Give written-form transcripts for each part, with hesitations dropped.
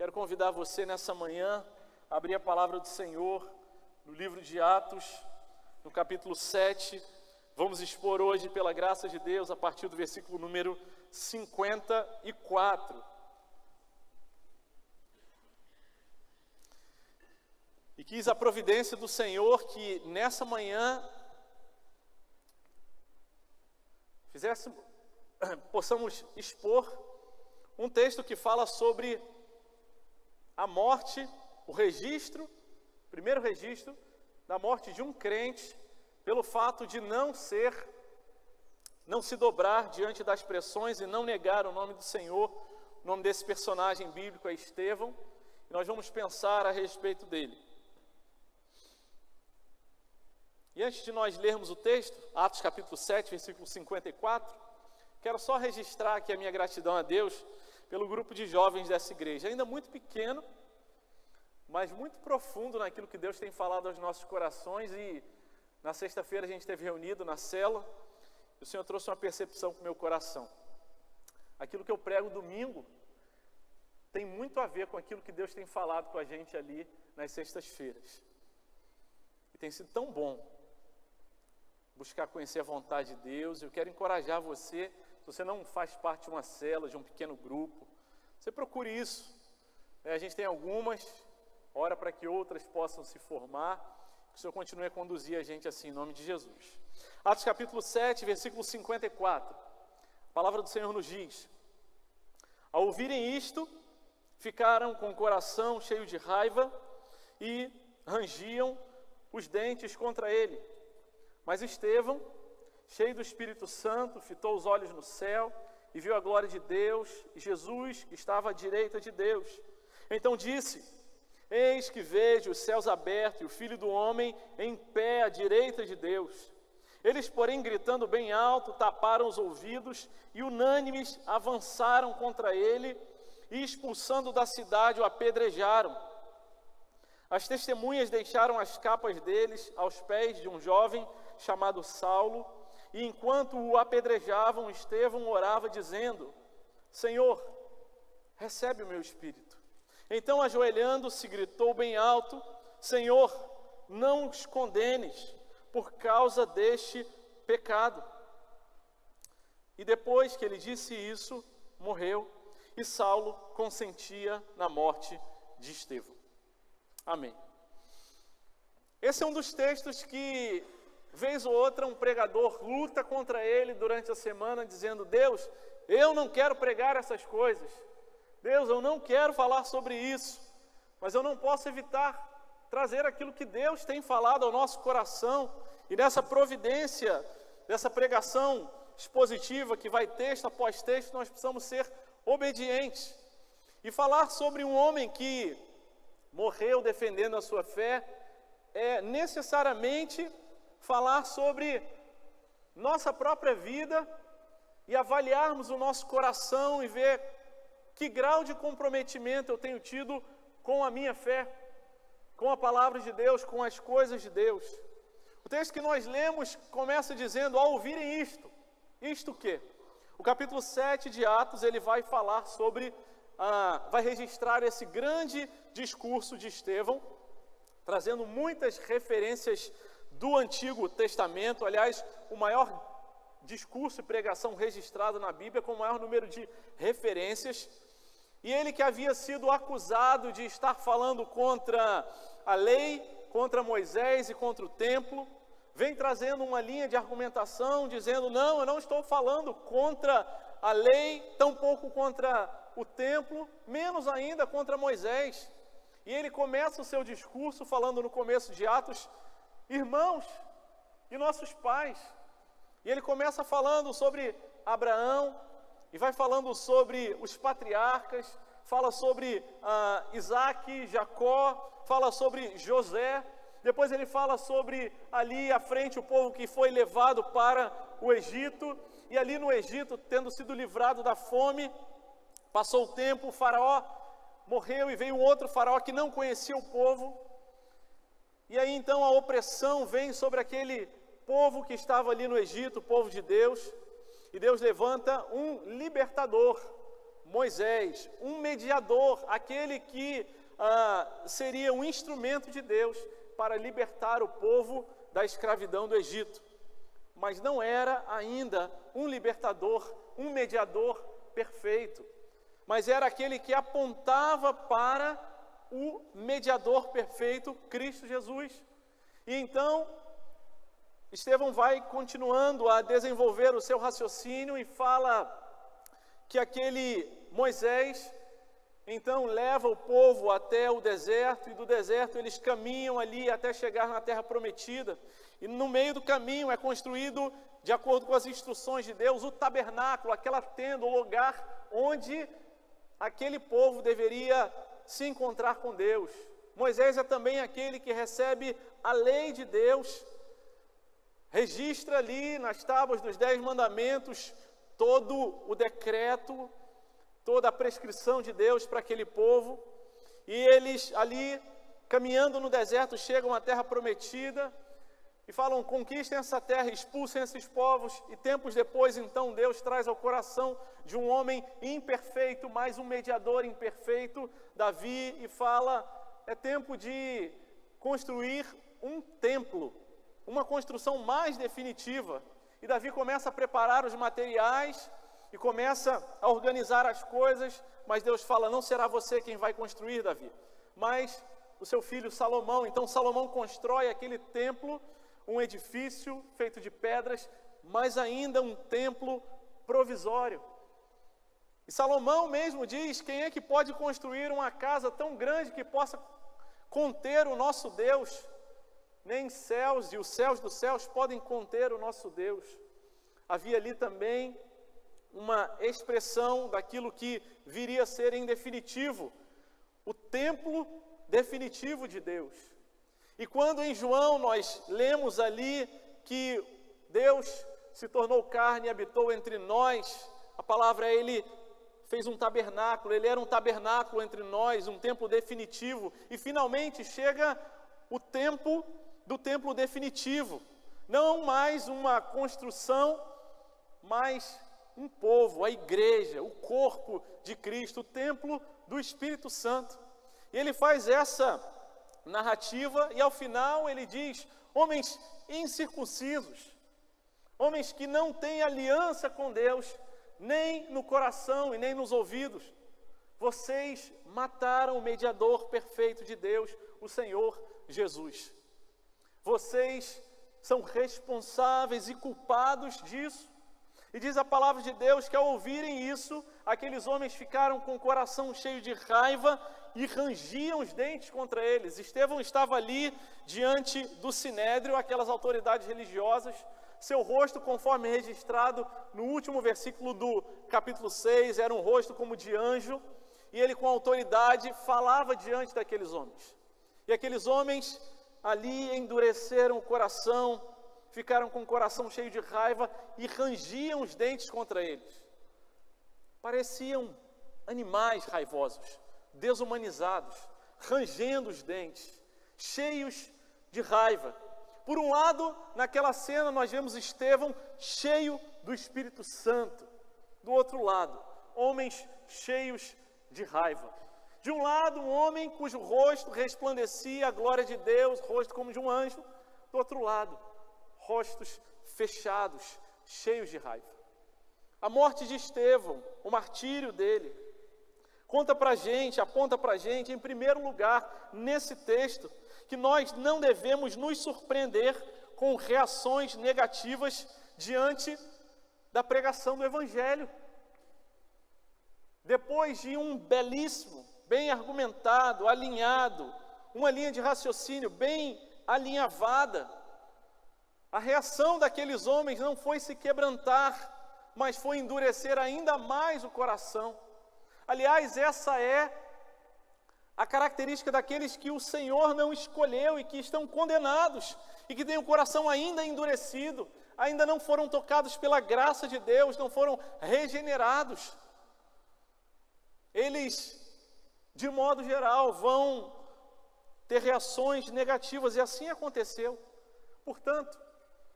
Quero convidar você nessa manhã a abrir a palavra do Senhor no livro de Atos, no capítulo 7. Vamos expor hoje, pela graça de Deus, a partir do versículo número 54. E quis a providência do Senhor que nessa manhã possamos expor um texto que fala sobre a morte, o primeiro registro da morte de um crente, pelo fato de não se dobrar diante das pressões e não negar o nome do Senhor. O nome desse personagem bíblico é Estevão, e nós vamos pensar a respeito dele. E antes de nós lermos o texto, Atos capítulo 7, versículo 54, quero só registrar aqui a minha gratidão a Deus pelo grupo de jovens dessa igreja, ainda muito pequeno, mas muito profundo naquilo que Deus tem falado aos nossos corações. E na sexta-feira a gente esteve reunido na cela, e o Senhor trouxe uma percepção para o meu coração. Aquilo que eu prego domingo tem muito a ver com aquilo que Deus tem falado com a gente ali nas sextas-feiras. E tem sido tão bom buscar conhecer a vontade de Deus. Eu quero encorajar você, se você não faz parte de uma célula, de um pequeno grupo, você procure isso. A gente tem algumas, ora para que outras possam se formar, que o Senhor continue a conduzir a gente assim, em nome de Jesus. Atos capítulo 7, versículo 54, a palavra do Senhor nos diz: ao ouvirem isto, ficaram com o coração cheio de raiva e rangiam os dentes contra ele. Mas Estevão, cheio do Espírito Santo, fitou os olhos no céu e viu a glória de Deus e Jesus, que estava à direita de Deus. Então disse: eis que vejo os céus abertos e o Filho do Homem em pé à direita de Deus. Eles, porém, gritando bem alto, taparam os ouvidos e unânimes avançaram contra ele e, expulsando da cidade, o apedrejaram. As testemunhas deixaram as capas deles aos pés de um jovem chamado Saulo, e enquanto o apedrejavam, Estevão orava dizendo: Senhor, recebe o meu espírito. Então, ajoelhando-se, gritou bem alto: Senhor, não os condenes por causa deste pecado. E depois que ele disse isso, morreu, e Saulo consentia na morte de Estevão. Amém. Esse é um dos textos que, vez ou outra, um pregador luta contra ele durante a semana, dizendo: Deus, eu não quero pregar essas coisas. Deus, eu não quero falar sobre isso. Mas eu não posso evitar trazer aquilo que Deus tem falado ao nosso coração. E nessa providência, dessa pregação expositiva que vai texto após texto, nós precisamos ser obedientes. E falar sobre um homem que morreu defendendo a sua fé é necessariamente falar sobre nossa própria vida e avaliarmos o nosso coração e ver que grau de comprometimento eu tenho tido com a minha fé, com a palavra de Deus, com as coisas de Deus. O texto que nós lemos começa dizendo: ao ouvirem isto o quê? O capítulo 7 de Atos, ele vai falar sobre, vai registrar esse grande discurso de Estevão, trazendo muitas referências do Antigo Testamento. Aliás, o maior discurso e pregação registrado na Bíblia, com o maior número de referências. E ele, que havia sido acusado de estar falando contra a lei, contra Moisés e contra o templo, vem trazendo uma linha de argumentação, dizendo: não, eu não estou falando contra a lei, tampouco contra o templo, menos ainda contra Moisés. E ele começa o seu discurso falando no começo de Atos: irmãos e nossos pais. E ele começa falando sobre Abraão, e vai falando sobre os patriarcas, fala sobre Isaac, Jacó, fala sobre José. Depois ele fala sobre ali à frente o povo que foi levado para o Egito. E ali no Egito, tendo sido livrado da fome, passou o tempo, o faraó morreu e veio um outro faraó que não conhecia o povo. E aí então a opressão vem sobre aquele povo que estava ali no Egito, o povo de Deus. E Deus levanta um libertador, Moisés, um mediador, aquele que seria um instrumento de Deus para libertar o povo da escravidão do Egito. Mas não era ainda um libertador, um mediador perfeito, mas era aquele que apontava para o mediador perfeito, Cristo Jesus. E então, Estevão vai continuando a desenvolver o seu raciocínio e fala que aquele Moisés, então, leva o povo até o deserto, e do deserto eles caminham ali até chegar na terra prometida, e no meio do caminho é construído, de acordo com as instruções de Deus, o tabernáculo, aquela tenda, o lugar onde aquele povo deveria se encontrar com Deus. Moisés é também aquele que recebe a lei de Deus, registra ali nas tábuas dos 10 mandamentos todo o decreto, toda a prescrição de Deus para aquele povo, e eles ali, caminhando no deserto, chegam à terra prometida, e falam, conquistem essa terra, expulsem esses povos, e tempos depois, então, Deus traz ao coração de um homem imperfeito, mais um mediador imperfeito, Davi, e fala, é tempo de construir um templo, uma construção mais definitiva, e Davi começa a preparar os materiais, e começa a organizar as coisas, mas Deus fala, não será você quem vai construir, Davi, mas o seu filho Salomão. Então Salomão constrói aquele templo, um edifício feito de pedras, mas ainda um templo provisório. E Salomão mesmo diz, quem é que pode construir uma casa tão grande que possa conter o nosso Deus? Nem céus e os céus dos céus podem conter o nosso Deus. Havia ali também uma expressão daquilo que viria a ser em definitivo, o templo definitivo de Deus. E quando em João nós lemos ali que Deus se tornou carne e habitou entre nós, a palavra é ele fez um tabernáculo, ele era um tabernáculo entre nós, um templo definitivo, e finalmente chega o tempo do templo definitivo, não mais uma construção, mas um povo, a igreja, o corpo de Cristo, o templo do Espírito Santo. E ele faz essa narrativa e ao final ele diz, homens incircuncisos, homens que não têm aliança com Deus, nem no coração e nem nos ouvidos, vocês mataram o mediador perfeito de Deus, o Senhor Jesus. Vocês são responsáveis e culpados disso. E diz a palavra de Deus que ao ouvirem isso, aqueles homens ficaram com o coração cheio de raiva e rangiam os dentes contra eles. Estevão estava ali diante do Sinédrio, aquelas autoridades religiosas, seu rosto, conforme registrado no último versículo do capítulo 6, era um rosto como de anjo, e ele com autoridade falava diante daqueles homens. E aqueles homens ali endureceram o coração, ficaram com o coração cheio de raiva e rangiam os dentes contra eles. Pareciam animais raivosos, desumanizados, rangendo os dentes, cheios de raiva. Por um lado, naquela cena nós vemos Estevão cheio do Espírito Santo. Do outro lado, homens cheios de raiva. De um lado, um homem cujo rosto resplandecia a glória de Deus, rosto como de um anjo. Do outro lado, rostos fechados, cheios de raiva. A morte de Estevão, o martírio dele, aponta para a gente, em primeiro lugar, nesse texto, que nós não devemos nos surpreender com reações negativas diante da pregação do Evangelho. Depois de um belíssimo, bem argumentado, alinhado, uma linha de raciocínio bem alinhavada, a reação daqueles homens não foi se quebrantar, mas foi endurecer ainda mais o coração. Aliás, essa é a característica daqueles que o Senhor não escolheu e que estão condenados, e que têm o coração ainda endurecido, ainda não foram tocados pela graça de Deus, não foram regenerados. Eles, de modo geral, vão ter reações negativas, e assim aconteceu. Portanto,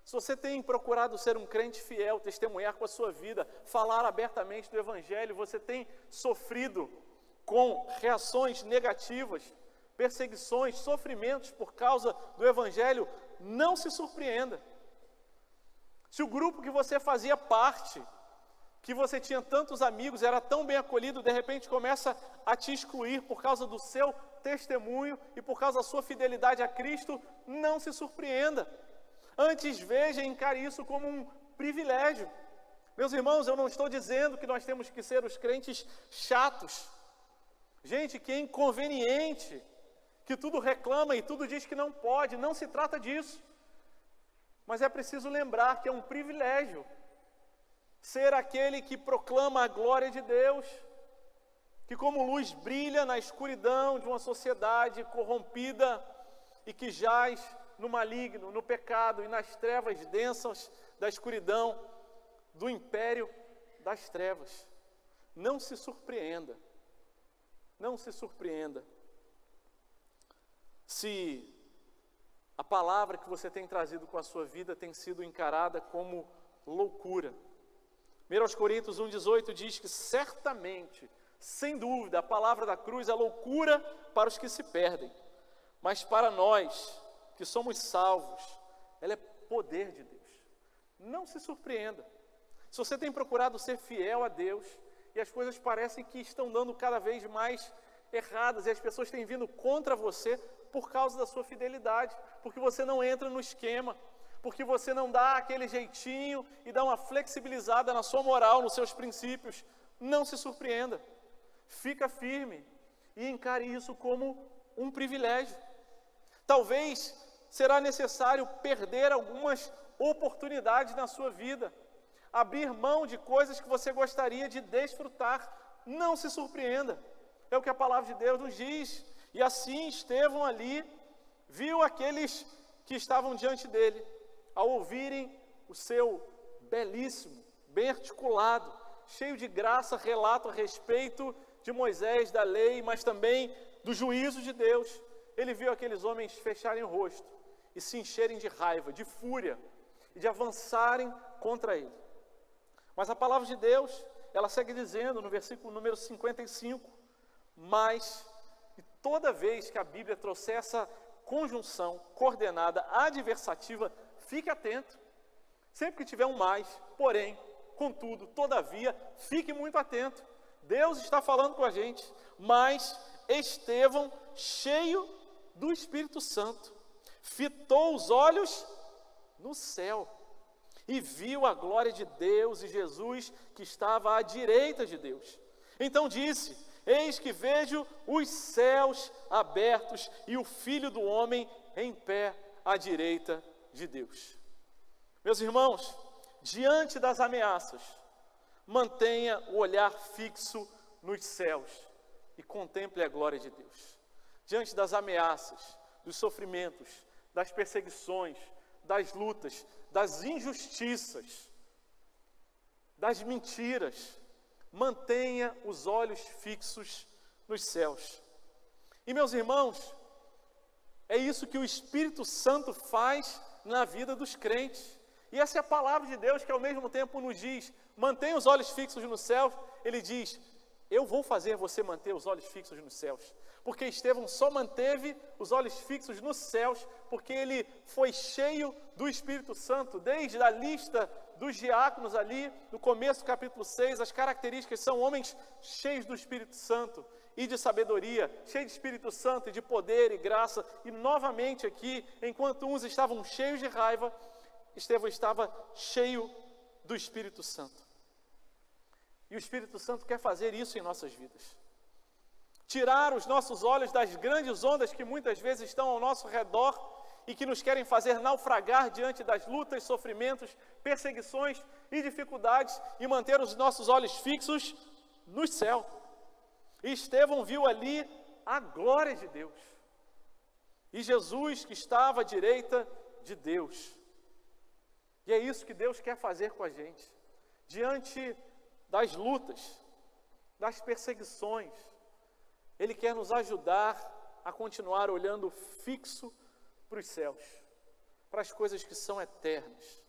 Se você tem procurado ser um crente fiel, testemunhar com a sua vida, falar abertamente do Evangelho, você tem sofrido com reações negativas, perseguições, sofrimentos por causa do Evangelho, não se surpreenda. Se o grupo que você fazia parte, que você tinha tantos amigos, era tão bem acolhido, de repente começa a te excluir por causa do seu testemunho e por causa da sua fidelidade a Cristo, não se surpreenda. Antes veja e encare isso como um privilégio. Meus irmãos, eu não estou dizendo que nós temos que ser os crentes chatos, gente que é inconveniente, que tudo reclama e tudo diz que não pode, não se trata disso. Mas é preciso lembrar que é um privilégio ser aquele que proclama a glória de Deus, que como luz brilha na escuridão de uma sociedade corrompida e que jaz no maligno, no pecado e nas trevas densas da escuridão do império das trevas. Não se surpreenda, não se surpreenda se a palavra que você tem trazido com a sua vida tem sido encarada como loucura. 1 Coríntios 1,18 diz que certamente, sem dúvida, a palavra da cruz é loucura para os que se perdem, mas para nós que somos salvos, ela é poder de Deus. Não se surpreenda. Se você tem procurado ser fiel a Deus e as coisas parecem que estão dando cada vez mais erradas e as pessoas têm vindo contra você por causa da sua fidelidade, porque você não entra no esquema, porque você não dá aquele jeitinho e dá uma flexibilizada na sua moral, nos seus princípios, não se surpreenda. Fica firme e encare isso como um privilégio. Talvez será necessário perder algumas oportunidades na sua vida, abrir mão de coisas que você gostaria de desfrutar. Não se surpreenda, é o que a palavra de Deus nos diz. E assim Estevão ali viu aqueles que estavam diante dele, ao ouvirem o seu belíssimo, bem articulado, cheio de graça, relato a respeito de Moisés, da lei, mas também do juízo de Deus. Ele viu aqueles homens fecharem o rosto e se encherem de raiva, de fúria, e de avançarem contra ele. Mas a palavra de Deus, ela segue dizendo no versículo número 55, mas, e toda vez que a Bíblia trouxer essa conjunção coordenada adversativa, fique atento. Sempre que tiver um mais, porém, contudo, todavia, fique muito atento. Deus está falando com a gente, mas Estevão, cheio do Espírito Santo, fitou os olhos no céu e viu a glória de Deus e Jesus que estava à direita de Deus. Então disse: eis que vejo os céus abertos e o Filho do Homem em pé à direita de Deus. Meus irmãos, diante das ameaças, mantenha o olhar fixo nos céus e contemple a glória de Deus. Diante das ameaças, dos sofrimentos, das perseguições, das lutas, das injustiças, das mentiras, mantenha os olhos fixos nos céus. E meus irmãos, é isso que o Espírito Santo faz na vida dos crentes. E essa é a palavra de Deus que ao mesmo tempo nos diz: mantenha os olhos fixos nos céus. Ele diz: eu vou fazer você manter os olhos fixos nos céus. Porque Estevão só manteve os olhos fixos nos céus porque ele foi cheio do Espírito Santo. Desde a lista dos diáconos ali, no começo do capítulo 6, as características são homens cheios do Espírito Santo e de sabedoria, cheios de Espírito Santo e de poder e graça. E novamente aqui, enquanto uns estavam cheios de raiva, Estevão estava cheio do Espírito Santo. E o Espírito Santo quer fazer isso em nossas vidas. Tirar os nossos olhos das grandes ondas que muitas vezes estão ao nosso redor e que nos querem fazer naufragar diante das lutas, sofrimentos, perseguições e dificuldades, e manter os nossos olhos fixos no céu. E Estevão viu ali a glória de Deus e Jesus que estava à direita de Deus. E é isso que Deus quer fazer com a gente, diante das lutas, das perseguições. Ele quer nos ajudar a continuar olhando fixo para os céus, para as coisas que são eternas.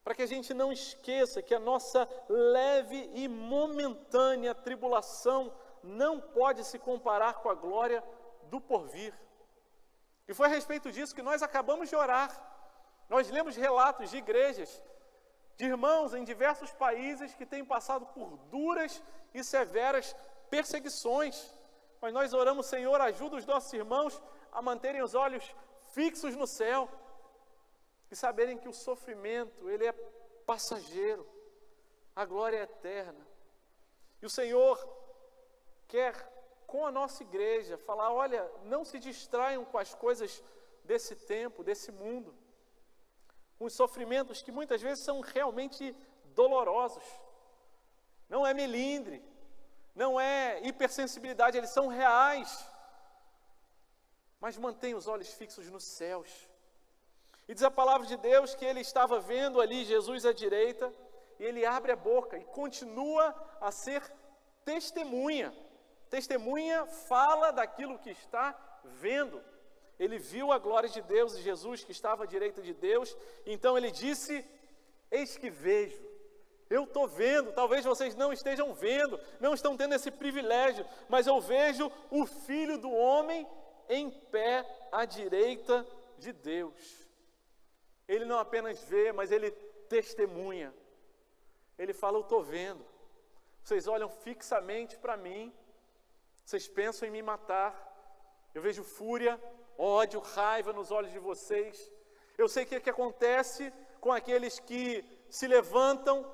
Para que a gente não esqueça que a nossa leve e momentânea tribulação não pode se comparar com a glória do porvir. E foi a respeito disso que nós acabamos de orar. Nós lemos relatos de igrejas, de irmãos em diversos países que têm passado por duras e severas perseguições. Mas nós oramos: Senhor, ajuda os nossos irmãos a manterem os olhos fixos no céu e saberem que o sofrimento, ele é passageiro, a glória é eterna. E o Senhor quer, com a nossa igreja, falar: olha, não se distraiam com as coisas desse tempo, desse mundo, com os sofrimentos que muitas vezes são realmente dolorosos. Não é melindre, não é hipersensibilidade, eles são reais. Mas mantenha os olhos fixos nos céus. E diz a palavra de Deus que ele estava vendo ali Jesus à direita, e ele abre a boca e continua a ser testemunha. Testemunha fala daquilo que está vendo. Ele viu a glória de Deus e Jesus que estava à direita de Deus, então ele disse: eis que vejo. Eu estou vendo, talvez vocês não estejam vendo, não estão tendo esse privilégio, mas eu vejo o Filho do Homem em pé à direita de Deus. Ele não apenas vê, mas ele testemunha. Ele fala: eu estou vendo. Vocês olham fixamente para mim, vocês pensam em me matar. Eu vejo fúria, ódio, raiva nos olhos de vocês. Eu sei o que acontece com aqueles que se levantam,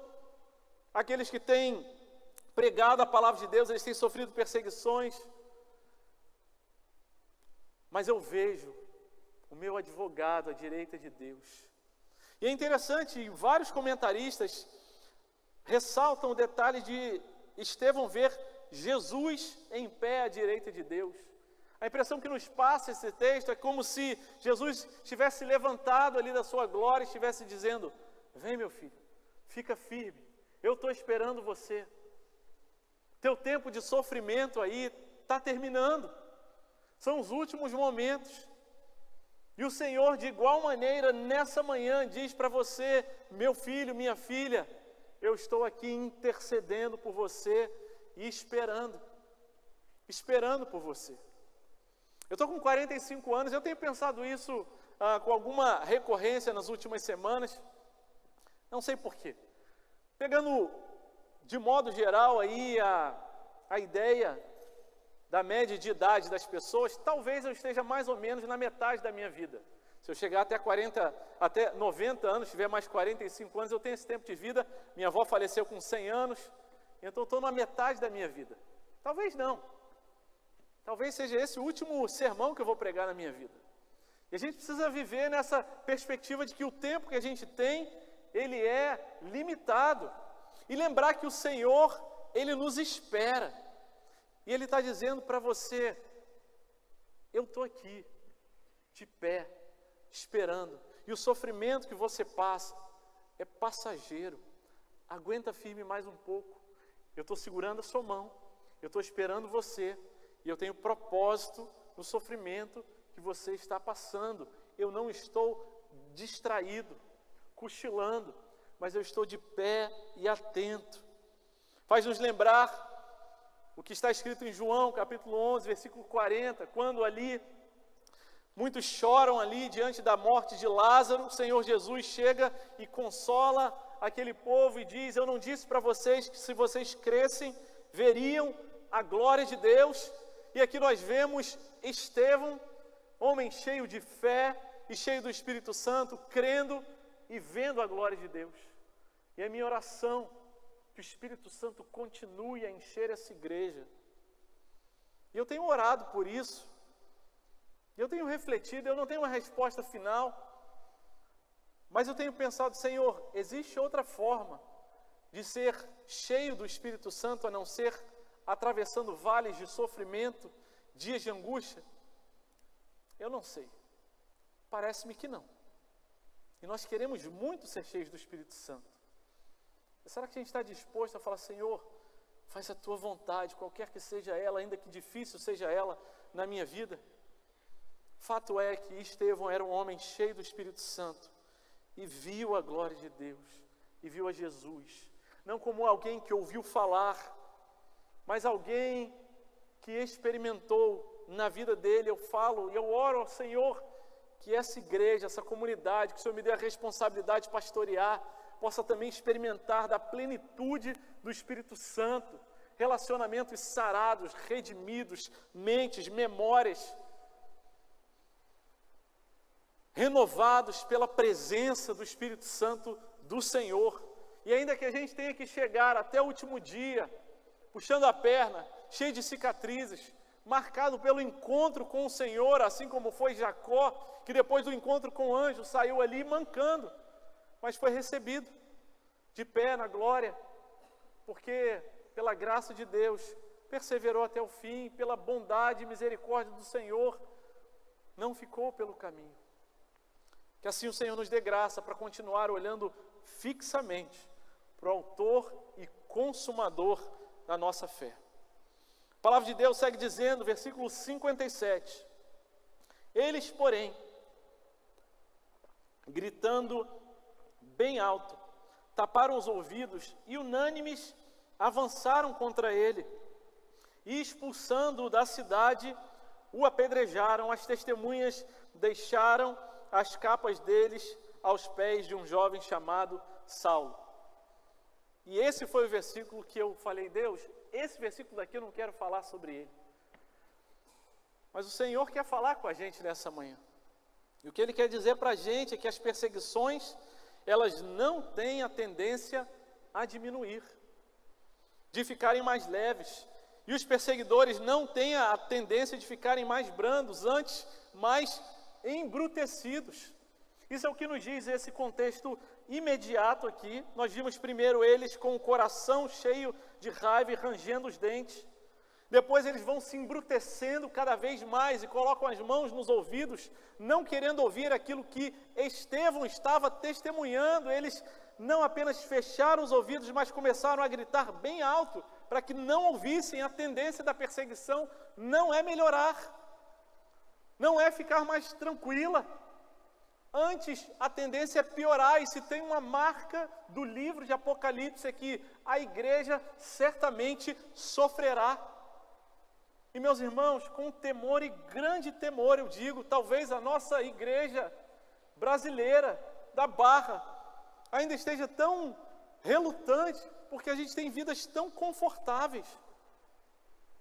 aqueles que têm pregado a palavra de Deus, eles têm sofrido perseguições. Mas eu vejo o meu advogado à direita de Deus. E é interessante, vários comentaristas ressaltam o detalhe de Estevão ver Jesus em pé à direita de Deus. A impressão que nos passa esse texto é como se Jesus estivesse levantado ali da sua glória e estivesse dizendo: vem, meu filho, fica firme, eu estou esperando você. Teu tempo de sofrimento aí está terminando. São os últimos momentos. E o Senhor, de igual maneira, nessa manhã, diz para você: meu filho, minha filha, eu estou aqui intercedendo por você e esperando por você. Eu estou com 45 anos, eu tenho pensado isso com alguma recorrência nas últimas semanas, não sei porquê. Pegando de modo geral aí a ideia da média de idade das pessoas, talvez eu esteja mais ou menos na metade da minha vida. Se eu chegar até 90 anos, tiver mais 45 anos, eu tenho esse tempo de vida. Minha avó faleceu com 100 anos, então estou na metade da minha vida. Talvez não. Talvez seja esse o último sermão que eu vou pregar na minha vida. E a gente precisa viver nessa perspectiva de que o tempo que a gente tem, ele é limitado. E lembrar que o Senhor, ele nos espera. E ele está dizendo para você: eu estou aqui, de pé, esperando. E o sofrimento que você passa é passageiro. Aguenta firme mais um pouco. Eu estou segurando a sua mão. Eu estou esperando você. E eu tenho propósito no sofrimento que você está passando. Eu não estou distraído, cochilando, mas eu estou de pé e atento. Faz nos lembrar o que está escrito em João, capítulo 11, versículo 40, quando ali muitos choram ali diante da morte de Lázaro, o Senhor Jesus chega e consola aquele povo e diz: eu não disse para vocês que se vocês crescem, veriam a glória de Deus? E aqui nós vemos Estevão, homem cheio de fé e cheio do Espírito Santo, crendo e vendo a glória de Deus. E a minha oração, que o Espírito Santo continue a encher essa igreja. E eu tenho orado por isso. Eu tenho refletido, eu não tenho uma resposta final, mas eu tenho pensado: Senhor, existe outra forma de ser cheio do Espírito Santo a não ser atravessando vales de sofrimento, dias de angústia? Eu não sei. Parece-me que não. E nós queremos muito ser cheios do Espírito Santo. Será que a gente está disposto a falar: Senhor, faz a tua vontade, qualquer que seja ela, ainda que difícil seja ela na minha vida? Fato é que Estevão era um homem cheio do Espírito Santo e viu a glória de Deus, e viu a Jesus, não como alguém que ouviu falar, mas alguém que experimentou na vida dele. Eu falo e eu oro ao Senhor que essa igreja, essa comunidade, que o Senhor me dê a responsabilidade de pastorear, possa também experimentar da plenitude do Espírito Santo, relacionamentos sarados, redimidos, mentes, memórias renovados pela presença do Espírito Santo do Senhor. E ainda que a gente tenha que chegar até o último dia, puxando a perna, cheio de cicatrizes, marcado pelo encontro com o Senhor, assim como foi Jacó, que depois do encontro com o anjo saiu ali mancando, mas foi recebido de pé na glória, porque pela graça de Deus perseverou até o fim, pela bondade e misericórdia do Senhor, não ficou pelo caminho. Que assim o Senhor nos dê graça para continuar olhando fixamente para o autor e consumador da nossa fé. A palavra de Deus segue dizendo, versículo 57, eles, porém, gritando bem alto, taparam os ouvidos e unânimes avançaram contra ele e, expulsando-o da cidade, o apedrejaram. As testemunhas deixaram as capas deles aos pés de um jovem chamado Saulo. E esse foi o versículo que eu falei, Deus, esse versículo daqui eu não quero falar sobre ele. Mas o Senhor quer falar com a gente nessa manhã. E o que Ele quer dizer para a gente é que as perseguições, elas não têm a tendência a diminuir, de ficarem mais leves. E os perseguidores não têm a tendência de ficarem mais brandos, antes mais embrutecidos. Isso é o que nos diz esse contexto imediato aqui. Nós vimos primeiro eles com o coração cheio de raiva e rangendo os dentes. Depois eles vão se embrutecendo cada vez mais e colocam as mãos nos ouvidos, não querendo ouvir aquilo que Estevão estava testemunhando. Eles não apenas fecharam os ouvidos, mas começaram a gritar bem alto para que não ouvissem. A tendência da perseguição não é melhorar, não é ficar mais tranquila. Antes, a tendência é piorar. E se tem uma marca do livro de Apocalipse é que a igreja certamente sofrerá. E meus irmãos, com temor e grande temor, eu digo, talvez a nossa igreja brasileira, da Barra, ainda esteja tão relutante, porque a gente tem vidas tão confortáveis,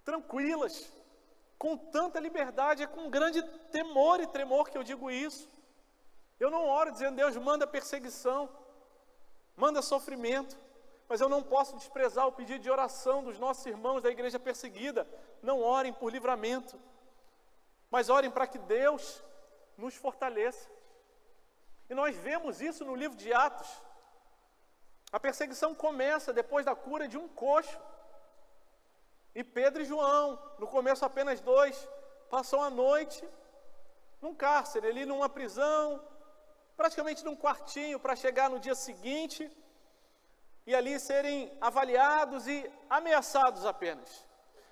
tranquilas, com tanta liberdade. É com grande temor e tremor que eu digo isso. Eu não oro dizendo, Deus, manda perseguição, manda sofrimento, mas eu não posso desprezar o pedido de oração dos nossos irmãos da igreja perseguida. Não orem por livramento, mas orem para que Deus nos fortaleça. E nós vemos isso no livro de Atos. A perseguição começa depois da cura de um coxo. E Pedro e João, no começo apenas dois, passam a noite num cárcere, ali numa prisão, praticamente num quartinho, para chegar no dia seguinte e ali serem avaliados e ameaçados apenas.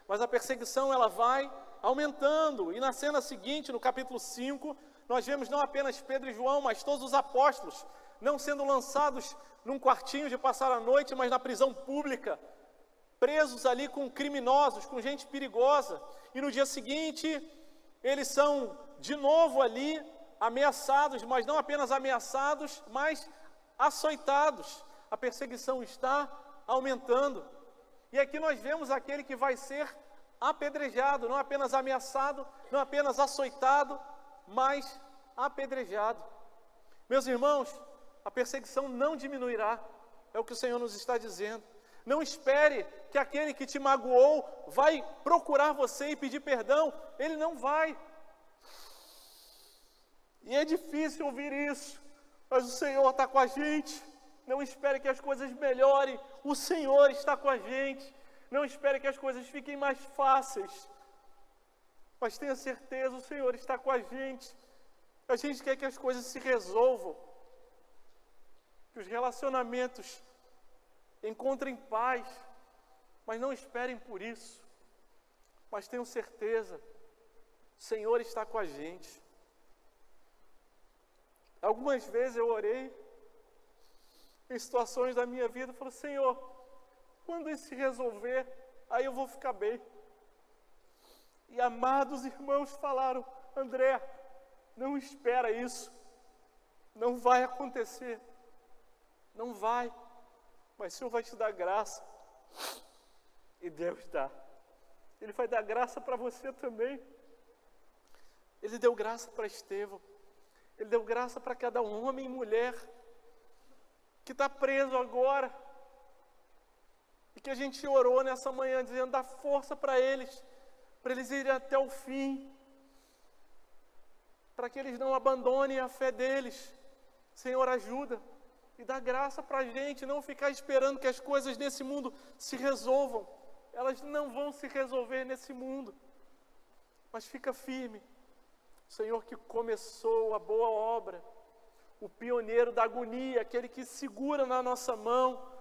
Mas a perseguição, ela vai aumentando, e na cena seguinte, no capítulo 5, nós vemos não apenas Pedro e João, mas todos os apóstolos, não sendo lançados num quartinho de passar a noite, mas na prisão pública, presos ali com criminosos, com gente perigosa. E no dia seguinte, eles são de novo ali ameaçados, mas não apenas ameaçados, mas açoitados. A perseguição está aumentando. E aqui nós vemos aquele que vai ser apedrejado, não apenas ameaçado, não apenas açoitado, mas apedrejado. Meus irmãos, a perseguição não diminuirá, é o que o Senhor nos está dizendo. Não espere que aquele que te magoou vai procurar você e pedir perdão. Ele não vai. E é difícil ouvir isso, mas o Senhor está com a gente. Não espere que as coisas melhorem, o Senhor está com a gente. Não espere que as coisas fiquem mais fáceis, mas tenha certeza, o Senhor está com a gente. A gente quer que as coisas se resolvam, que os relacionamentos encontrem paz, mas não esperem por isso. Mas tenham certeza, o Senhor está com a gente. Algumas vezes eu orei em situações da minha vida, falei, Senhor, quando isso se resolver, aí eu vou ficar bem. E amados irmãos falaram, André, não espera isso, não vai acontecer, não vai, mas o Senhor vai te dar graça, e Deus dá, Ele vai dar graça para você também. Ele deu graça para Estevão, Ele deu graça para cada homem e mulher que está preso agora, e que a gente orou nessa manhã, dizendo, dá força para eles irem até o fim, para que eles não abandonem a fé deles. Senhor, ajuda, e dá graça para a gente, não ficar esperando que as coisas nesse mundo se resolvam, elas não vão se resolver nesse mundo, mas fica firme, o Senhor que começou a boa obra, o pioneiro da agonia, aquele que segura na nossa mão,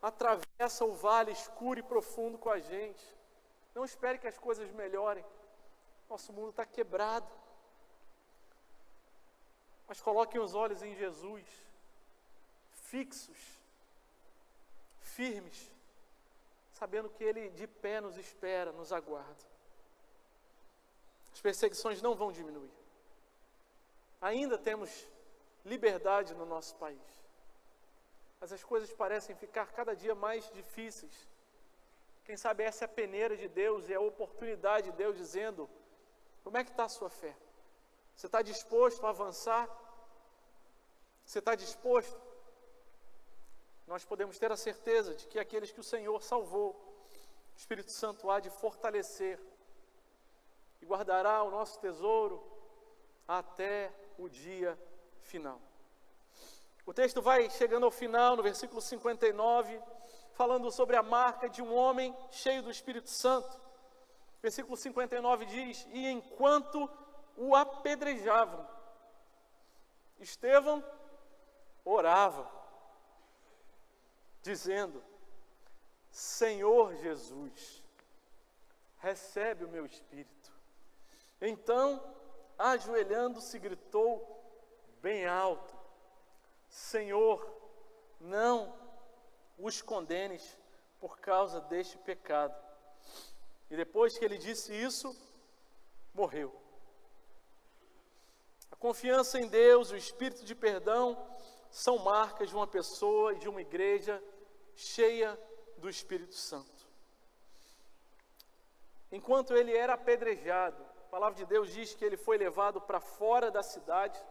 atravessa o vale escuro e profundo com a gente. Não espere que as coisas melhorem, nosso mundo está quebrado, mas coloquem os olhos em Jesus, fixos, firmes, sabendo que Ele de pé nos espera, nos aguarda. As perseguições não vão diminuir, ainda temos liberdade no nosso país, mas as coisas parecem ficar cada dia mais difíceis. Quem sabe essa é a peneira de Deus, é a oportunidade de Deus dizendo, como é que está a sua fé? Você está disposto a avançar? Você está disposto? Nós podemos ter a certeza de que aqueles que o Senhor salvou, o Espírito Santo há de fortalecer e guardará o nosso tesouro até o dia final. O texto vai chegando ao final, no versículo 59, falando sobre a marca de um homem cheio do Espírito Santo. Versículo 59 diz, e enquanto o apedrejavam, Estevão orava, dizendo, Senhor Jesus, recebe o meu espírito. Então, ajoelhando-se, gritou bem alto, Senhor, não os condenes por causa deste pecado. E depois que ele disse isso, morreu. A confiança em Deus, o espírito de perdão, são marcas de uma pessoa e de uma igreja cheia do Espírito Santo. Enquanto ele era apedrejado, a palavra de Deus diz que ele foi levado para fora da cidade,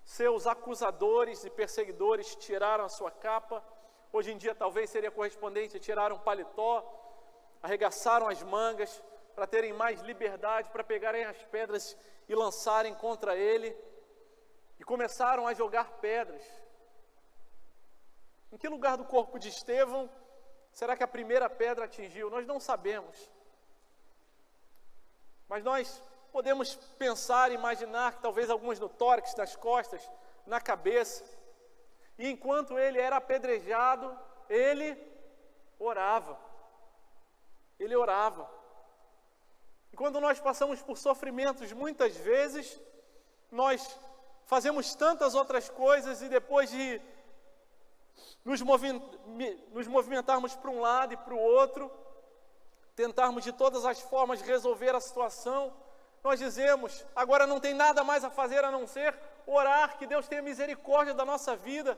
seus acusadores e perseguidores tiraram a sua capa, hoje em dia talvez seria correspondente, tiraram o paletó, arregaçaram as mangas para terem mais liberdade, para pegarem as pedras e lançarem contra ele, e começaram a jogar pedras. Em que lugar do corpo de Estevão será que a primeira pedra atingiu? Nós não sabemos, mas nós podemos pensar, imaginar que talvez algumas no tórax, nas costas, na cabeça. E enquanto ele era apedrejado, ele orava. Ele orava. E quando nós passamos por sofrimentos, muitas vezes, nós fazemos tantas outras coisas e depois de nos movimentarmos para um lado e para o outro, tentarmos de todas as formas resolver a situação, nós dizemos, agora não tem nada mais a fazer a não ser orar, que Deus tenha misericórdia da nossa vida,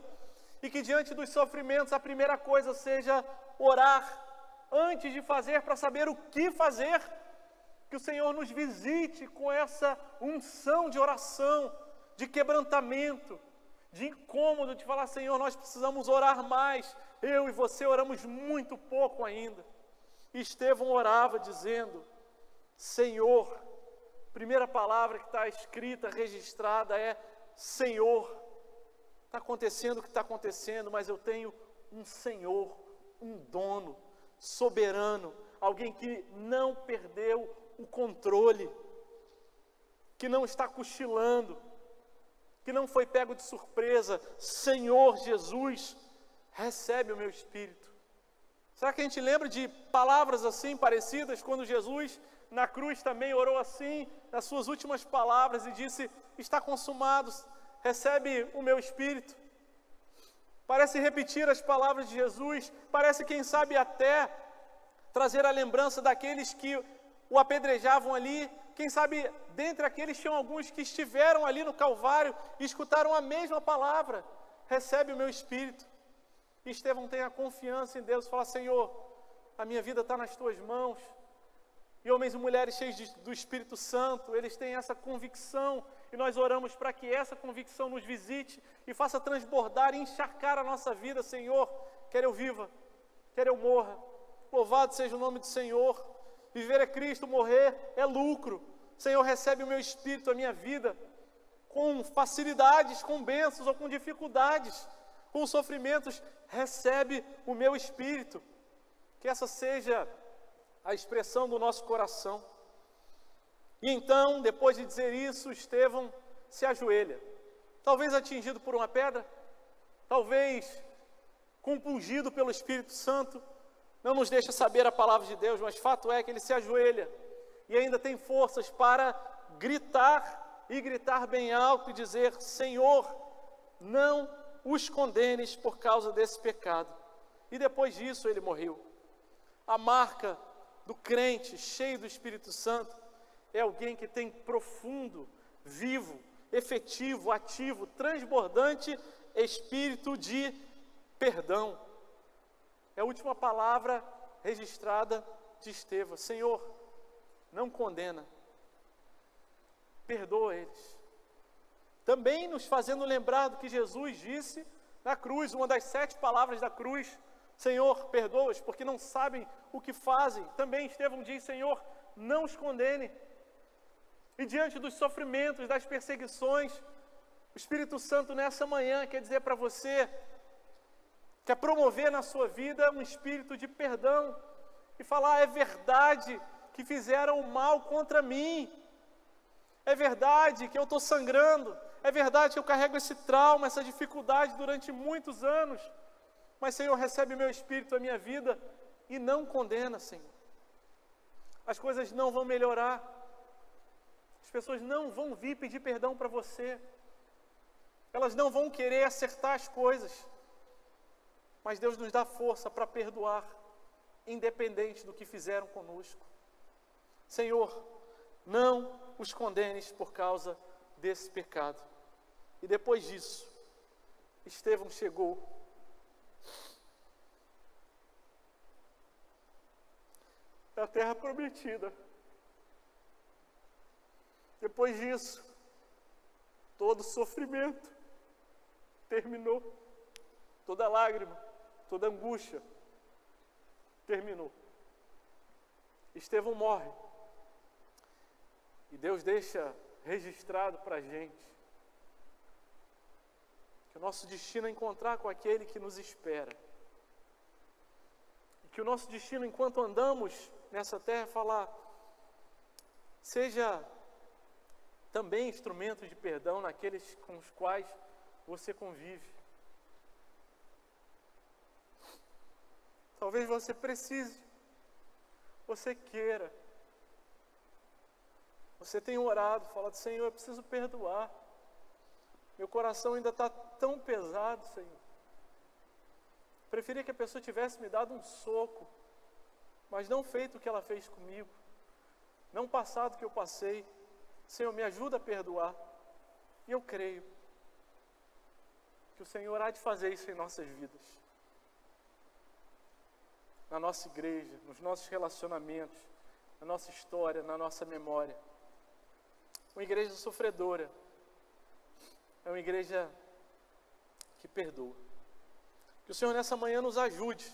e que diante dos sofrimentos a primeira coisa seja orar, antes de fazer, para saber o que fazer, que o Senhor nos visite com essa unção de oração, de quebrantamento, de incômodo, de falar, Senhor, nós precisamos orar mais, eu e você oramos muito pouco ainda. E Estevão orava dizendo, Senhor, primeira palavra que está escrita, registrada é Senhor. Está acontecendo o que está acontecendo, mas eu tenho um Senhor, um dono, soberano, alguém que não perdeu o controle, que não está cochilando, que não foi pego de surpresa. Senhor Jesus, recebe o meu espírito. Será que a gente lembra de palavras assim parecidas, quando Jesus na cruz também orou assim, nas suas últimas palavras, e disse, está consumado, recebe o meu espírito. Parece repetir as palavras de Jesus, parece, quem sabe, até trazer a lembrança daqueles que o apedrejavam ali. Quem sabe, dentre aqueles, tinham alguns que estiveram ali no Calvário e escutaram a mesma palavra: recebe o meu espírito. E Estevão tem a confiança em Deus, fala: Senhor, a minha vida está nas tuas mãos. E homens e mulheres cheios do Espírito Santo, eles têm essa convicção, e nós oramos para que essa convicção nos visite e faça transbordar e encharcar a nossa vida. Senhor, quer eu viva, quer eu morra, louvado seja o nome do Senhor. Viver é Cristo, morrer é lucro. Senhor, recebe o meu espírito, a minha vida, com facilidades, com bênçãos ou com dificuldades, com sofrimentos, recebe o meu espírito. Que essa seja a expressão do nosso coração. E então, depois de dizer isso, Estevão se ajoelha, talvez atingido por uma pedra, talvez compungido pelo Espírito Santo, não nos deixa saber a palavra de Deus, mas fato é que ele se ajoelha, e ainda tem forças para gritar, e gritar bem alto e dizer: Senhor, não os condenes por causa desse pecado. E depois disso ele morreu. A marca do crente cheio do Espírito Santo é alguém que tem profundo, vivo, efetivo, ativo, transbordante espírito de perdão. É a última palavra registrada de Estevão: Senhor, não condena, perdoa eles. Também nos fazendo lembrar do que Jesus disse na cruz, uma das 7 palavras da cruz: Senhor, perdoa-os, porque não sabem o que fazem. Também Estevão diz: Senhor, não os condene. E diante dos sofrimentos, das perseguições, o Espírito Santo nessa manhã quer dizer para você, quer promover na sua vida um espírito de perdão, e falar: é verdade que fizeram o mal contra mim, é verdade que eu estou sangrando, é verdade que eu carrego esse trauma, essa dificuldade durante muitos anos, mas Senhor, recebe o meu espírito, a minha vida, e não condena, Senhor. As coisas não vão melhorar, as pessoas não vão vir pedir perdão para você, elas não vão querer acertar as coisas, mas Deus nos dá força para perdoar, independente do que fizeram conosco. Senhor, não os condenes por causa desse pecado. E depois disso, Estevão chegou da terra prometida. Depois disso, todo sofrimento terminou, toda lágrima, toda angústia terminou. Estevão morre, e Deus deixa registrado para a gente que o nosso destino é encontrar com aquele que nos espera, e que o nosso destino, enquanto andamos nessa terra, é falar: seja também instrumento de perdão naqueles com os quais você convive. Talvez você precise, você queira, você tenha orado, falado: Senhor, eu preciso perdoar, meu coração ainda está tão pesado, Senhor. Preferia que a pessoa tivesse me dado um soco, mas não feito o que ela fez comigo, não passado o que eu passei. Senhor, me ajuda a perdoar. E eu creio que o Senhor há de fazer isso em nossas vidas, na nossa igreja, nos nossos relacionamentos, na nossa história, na nossa memória. Uma igreja sofredora é uma igreja que perdoa. Que o Senhor nessa manhã nos ajude